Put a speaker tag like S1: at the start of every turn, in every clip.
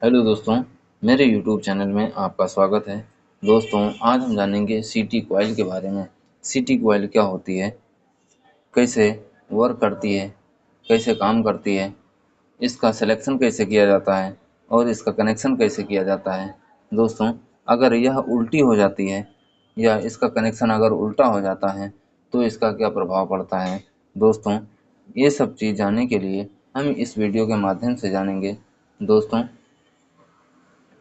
S1: Hello दोस्तों, मेरे YouTube channel में आपका स्वागत है। दोस्तों, आज हम जानेंगे सीटी कॉइल के बारे में। सीटी कॉइल क्या होती है, कैसे वर्क करती है, कैसे काम करती है, इसका सिलेक्शन कैसे किया जाता है और इसका कनेक्शन कैसे किया जाता है। दोस्तों, अगर यह उल्टी हो जाती है या इसका कनेक्शन अगर उल्टा हो जाता है तो इसका क्या प्रभाव पड़ता है। दोस्तों, ये सब चीज़ जानने के लिए हम इस वीडियो के माध्यम से जानेंगे। दोस्तों,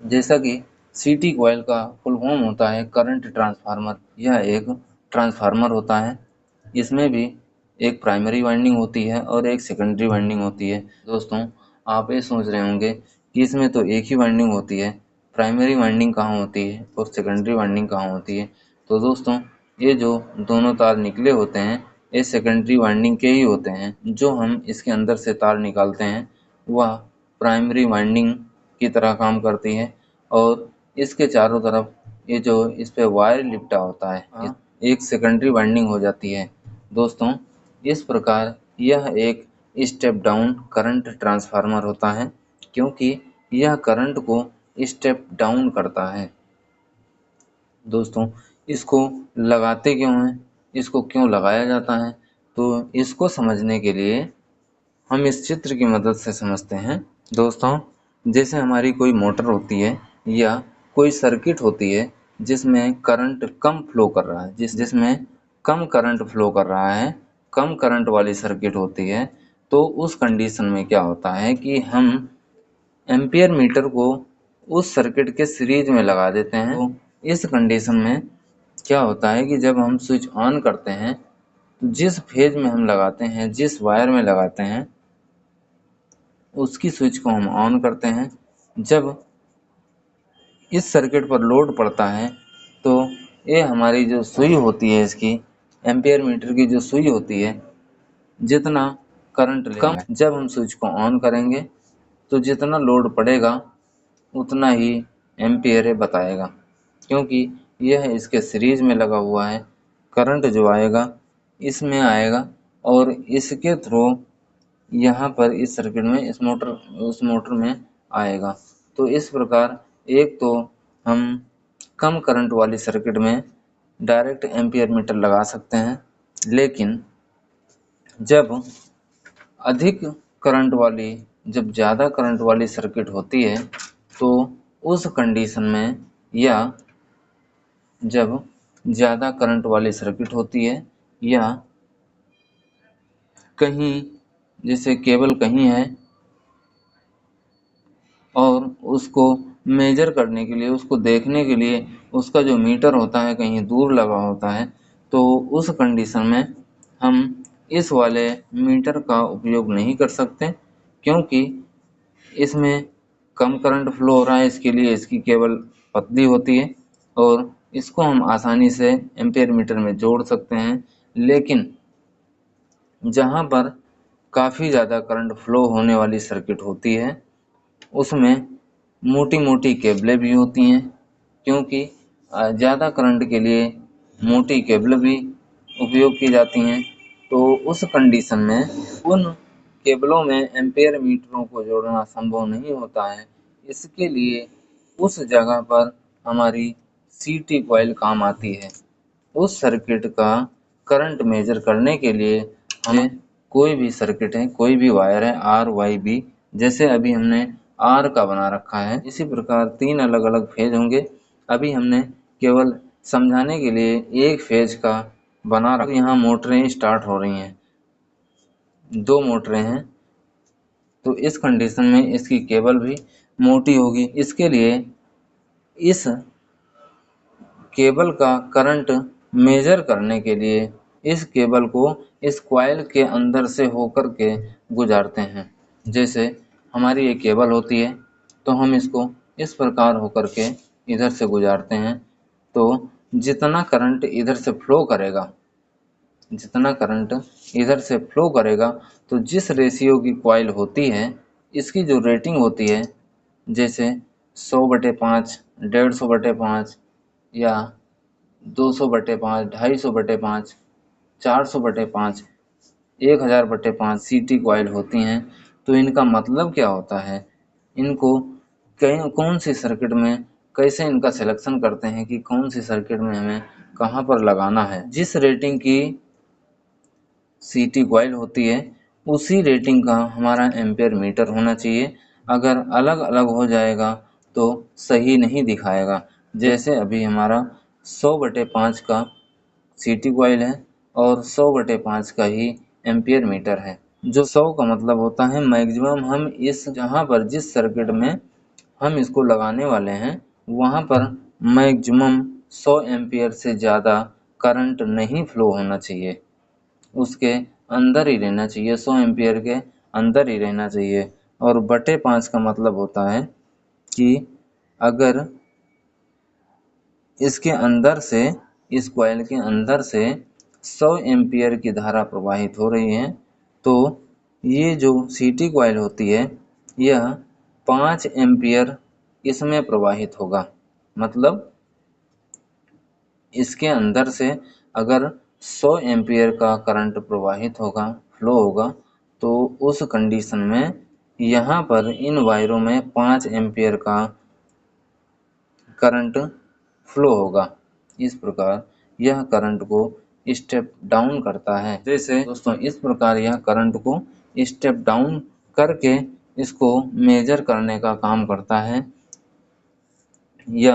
S1: जैसा कि सीटी कॉइल का फुल फॉर्म होता है करंट ट्रांसफार्मर। यह एक ट्रांसफार्मर होता है। इसमें भी एक प्राइमरी वाइंडिंग होती है और एक सेकेंडरी वाइंडिंग होती है। दोस्तों, आप ये सोच रहे होंगे कि इसमें तो एक ही वाइंडिंग होती है, प्राइमरी वाइंडिंग कहाँ होती है और सेकेंडरी वाइंडिंग कहाँ होती है। तो दोस्तों, ये जो दोनों तार निकले होते हैं ये सेकेंडरी वाइंडिंग के ही होते हैं। जो हम इसके अंदर से तार निकालते हैं वह प्राइमरी वाइंडिंग की तरह काम करती है और इसके चारों तरफ ये जो इस पे वायर लिपटा होता है एक सेकेंडरी वाइंडिंग हो जाती है। दोस्तों, इस प्रकार यह एक स्टेप डाउन करंट ट्रांसफार्मर होता है क्योंकि यह करंट को स्टेप डाउन करता है। दोस्तों, इसको लगाते क्यों हैं, इसको क्यों लगाया जाता है, तो इसको समझने के लिए हम इस चित्र की मदद से समझते हैं। दोस्तों, जैसे हमारी कोई मोटर होती है या कोई सर्किट होती है जिसमें करंट कम फ्लो कर रहा है, जिसमें कम करंट फ्लो कर रहा है, कम करंट वाली सर्किट होती है, तो उस कंडीशन में क्या होता है कि हम एम्पियर मीटर को उस सर्किट के सीरीज में लगा देते हैं। तो इस कंडीशन में क्या होता है कि जब हम स्विच ऑन करते हैं तो जिस फेज में हम लगाते हैं, जिस वायर में लगाते हैं, उसकी स्विच को हम ऑन करते हैं। जब इस सर्किट पर लोड पड़ता है तो ये हमारी जो सुई होती है, इसकी एम्पियर मीटर की जो सुई होती है, जितना करंट लेगा, जब हम स्विच को ऑन करेंगे तो जितना लोड पड़ेगा उतना ही एम्पियर बताएगा क्योंकि यह इसके सीरीज में लगा हुआ है। करंट जो आएगा इसमें आएगा और इसके थ्रू यहाँ पर इस सर्किट में उस मोटर में आएगा। तो इस प्रकार एक तो हम कम करंट वाली सर्किट में डायरेक्ट एम्पियर मीटर लगा सकते हैं, लेकिन जब अधिक करंट वाली जब ज़्यादा करंट वाली सर्किट होती है तो उस कंडीशन में, या जब ज़्यादा करंट वाली सर्किट होती है या कहीं जैसे केबल कहीं है और उसको मेजर करने के लिए, उसको देखने के लिए उसका जो मीटर होता है कहीं दूर लगा होता है, तो उस कंडीशन में हम इस वाले मीटर का उपयोग नहीं कर सकते क्योंकि इसमें कम करंट फ्लो हो रहा है। इसके लिए इसकी केबल पतली होती है और इसको हम आसानी से एम्पियर मीटर में जोड़ सकते हैं। लेकिन जहाँ पर काफ़ी ज़्यादा करंट फ्लो होने वाली सर्किट होती है उसमें मोटी मोटी केबलें भी होती हैं क्योंकि ज़्यादा करंट के लिए मोटी केबल भी उपयोग की जाती हैं। तो उस कंडीशन में उन केबलों में एम्पियर मीटरों को जोड़ना संभव नहीं होता है। इसके लिए उस जगह पर हमारी सीटी कॉइल काम आती है। उस सर्किट का करंट मेजर करने के लिए हमें कोई भी सर्किट है, कोई भी वायर है, आर वाई बी, जैसे अभी हमने आर का बना रखा है, इसी प्रकार 3 अलग अलग फेज होंगे। अभी हमने केवल समझाने के लिए एक फेज का बना रखा। यहाँ मोटरें स्टार्ट हो रही हैं, 2 मोटरें हैं, तो इस कंडीशन में इसकी केबल भी मोटी होगी। इसके लिए इस केबल का करंट मेजर करने के लिए इस केबल को इस कॉइल के अंदर से होकर के गुजारते हैं। जैसे हमारी ये केबल होती है तो हम इसको इस प्रकार होकर के इधर से गुजारते हैं, तो जितना करंट इधर से फ्लो करेगा, जितना करंट इधर से फ्लो करेगा, तो जिस रेशियो की कॉइल होती है इसकी जो रेटिंग होती है, जैसे 100/5, 150/5 या 200/5, 250/5, 400/5, 1000/5 सीटी कॉइल होती हैं। तो इनका मतलब क्या होता है, इनको कौन सी सर्किट में कैसे इनका सिलेक्शन करते हैं कि कौन सी सर्किट में हमें कहाँ पर लगाना है। जिस रेटिंग की सीटी कॉइल होती है उसी रेटिंग का हमारा एम्पेयर मीटर होना चाहिए। अगर अलग अलग हो जाएगा तो सही नहीं दिखाएगा। जैसे अभी हमारा 100/5 का सीटी कॉइल है और 100/5 का ही एम्पियर मीटर है। जो 100 का मतलब होता है मैक्सिमम हम इस जहाँ पर जिस सर्किट में हम इसको लगाने वाले हैं वहाँ पर मैक्सिमम 100 एम्पियर से ज़्यादा करंट नहीं फ्लो होना चाहिए, उसके अंदर ही रहना चाहिए, 100 एम्पियर के अंदर ही रहना चाहिए। और बटे 5 का मतलब होता है कि अगर इसके अंदर से इस कॉइल के अंदर से 100 एम्पियर की धारा प्रवाहित हो रही है तो ये जो सीटी कॉइल होती है यह 5 एम्पियर इसमें प्रवाहित होगा। मतलब इसके अंदर से अगर 100 एम्पियर का करंट प्रवाहित होगा, फ्लो होगा, तो उस कंडीशन में यहाँ पर इन वायरों में 5 एम्पियर का करंट फ्लो होगा। इस प्रकार यह करंट को स्टेप डाउन करता है। जैसे दोस्तों इस प्रकार यह करंट को स्टेप डाउन करके इसको मेजर करने का काम करता है। या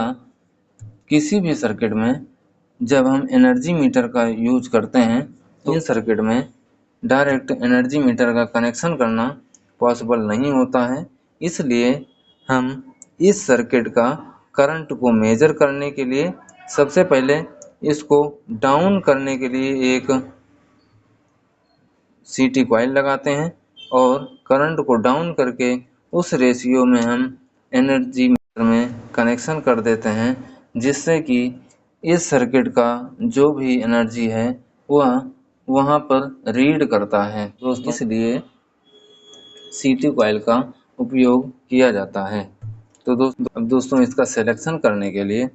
S1: किसी भी सर्किट में जब हम एनर्जी मीटर का यूज करते हैं तो इन सर्किट में डायरेक्ट एनर्जी मीटर का कनेक्शन करना पॉसिबल नहीं होता है। इसलिए हम इस सर्किट का करंट को मेजर करने के लिए सबसे पहले इसको डाउन करने के लिए एक सीटी कॉइल लगाते हैं और करंट को डाउन करके उस रेशियो में हम एनर्जी मीटर में कनेक्शन कर देते हैं, जिससे कि इस सर्किट का जो भी एनर्जी है वह वहाँ पर रीड करता है दोस्तों। इसलिए सीटी कॉइल का उपयोग किया जाता है। तो दोस्तों इसका सिलेक्शन करने के लिए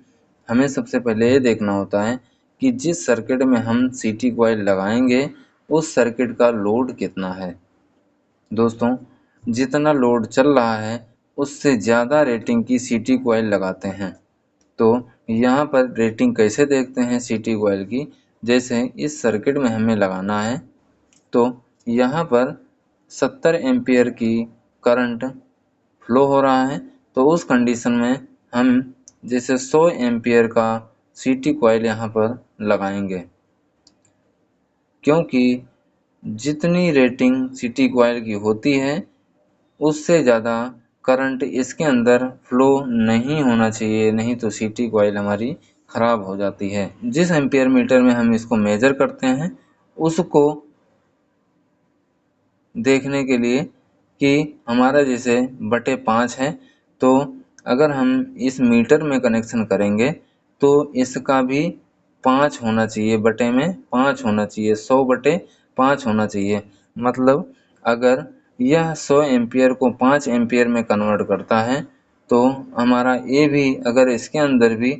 S1: हमें सबसे पहले ये देखना होता है कि जिस सर्किट में हम सीटी कॉइल लगाएंगे उस सर्किट का लोड कितना है। दोस्तों जितना लोड चल रहा है उससे ज़्यादा रेटिंग की सीटी कॉइल लगाते हैं। तो यहाँ पर रेटिंग कैसे देखते हैं सीटी कॉइल की, जैसे इस सर्किट में हमें लगाना है तो यहाँ पर 70 एम्पियर की करंट फ्लो हो रहा है, तो उस कंडीशन में हम जैसे 100 एम्पियर का सीटी कॉइल यहाँ पर लगाएंगे, क्योंकि जितनी रेटिंग सीटी कॉइल की होती है उससे ज़्यादा करंट इसके अंदर फ्लो नहीं होना चाहिए, नहीं तो सीटी कॉइल हमारी ख़राब हो जाती है। जिस एम्पियर मीटर में हम इसको मेजर करते हैं उसको देखने के लिए कि हमारा जैसे बटे 5 है, तो अगर हम इस मीटर में कनेक्शन करेंगे तो इसका भी 5 होना चाहिए, बटे में 5 होना चाहिए, 100/5 होना चाहिए। मतलब अगर यह 100 एम्पियर को 5 एम्पियर में कन्वर्ट करता है तो हमारा ये भी अगर इसके अंदर भी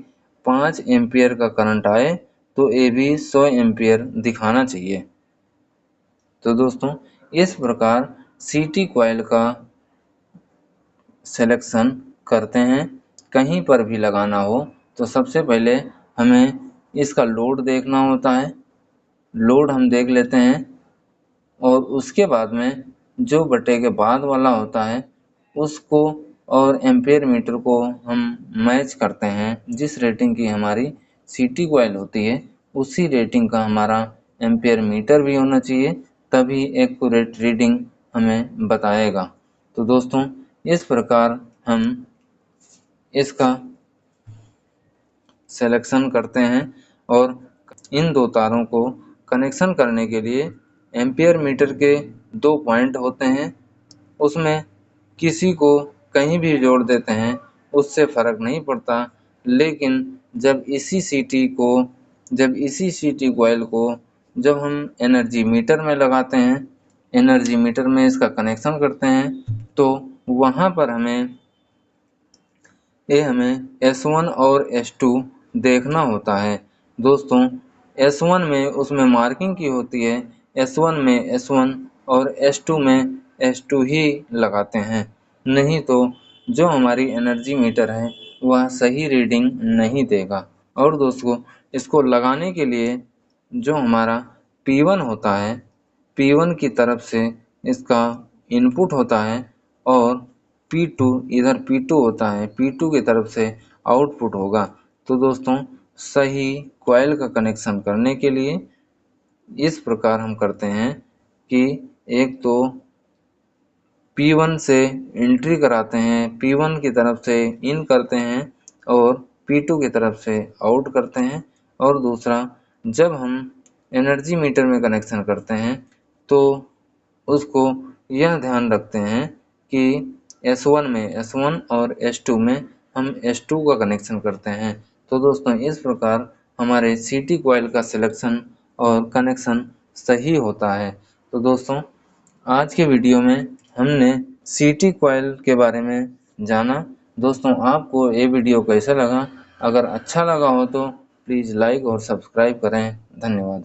S1: 5 एम्पियर का करंट आए तो ये भी 100 एम्पियर दिखाना चाहिए। तो दोस्तों इस प्रकार सीटी कॉइल का सिलेक्शन करते हैं। कहीं पर भी लगाना हो तो सबसे पहले हमें इसका लोड देखना होता है। लोड हम देख लेते हैं और उसके बाद में जो बटे के बाद वाला होता है उसको और एम्पेयर मीटर को हम मैच करते हैं। जिस रेटिंग की हमारी सीटी कॉइल होती है उसी रेटिंग का हमारा एम्पेयर मीटर भी होना चाहिए, तभी एक्यूरेट रीडिंग हमें बताएगा। तो दोस्तों इस प्रकार हम इसका सिलेक्शन करते हैं और इन दो तारों को कनेक्शन करने के लिए एम्पियर मीटर के 2 पॉइंट होते हैं, उसमें किसी को कहीं भी जोड़ देते हैं उससे फ़र्क नहीं पड़ता। लेकिन जब इसी सीटी कॉइल को जब हम एनर्जी मीटर में लगाते हैं, एनर्जी मीटर में इसका कनेक्शन करते हैं, तो वहाँ पर हमें S1 और S2 देखना होता है। दोस्तों S1 में उसमें मार्किंग की होती है, S1 में S1 और S2 में S2 ही लगाते हैं, नहीं तो जो हमारी एनर्जी मीटर है वह सही रीडिंग नहीं देगा। और दोस्तों, इसको लगाने के लिए जो हमारा P1 होता है, P1 की तरफ से इसका इनपुट होता है और P2 इधर P2 होता है, P2 की तरफ से आउटपुट होगा। तो दोस्तों, सही कॉइल का कनेक्शन करने के लिए इस प्रकार हम करते हैं कि एक तो P1 से एंट्री कराते हैं, P1 की तरफ से इन करते हैं और P2 की तरफ से आउट करते हैं। और दूसरा, जब हम एनर्जी मीटर में कनेक्शन करते हैं तो उसको यह ध्यान रखते हैं कि S1 और S2 में हम S2 का कनेक्शन करते हैं। तो दोस्तों, इस प्रकार हमारे CT कॉइल का सिलेक्शन और कनेक्शन सही होता है। तो दोस्तों, आज के वीडियो में हमने CT कॉइल के बारे में जाना। दोस्तों, आपको ये वीडियो कैसा लगा? अगर अच्छा लगा हो तो प्लीज़ लाइक और सब्सक्राइब करें। धन्यवाद।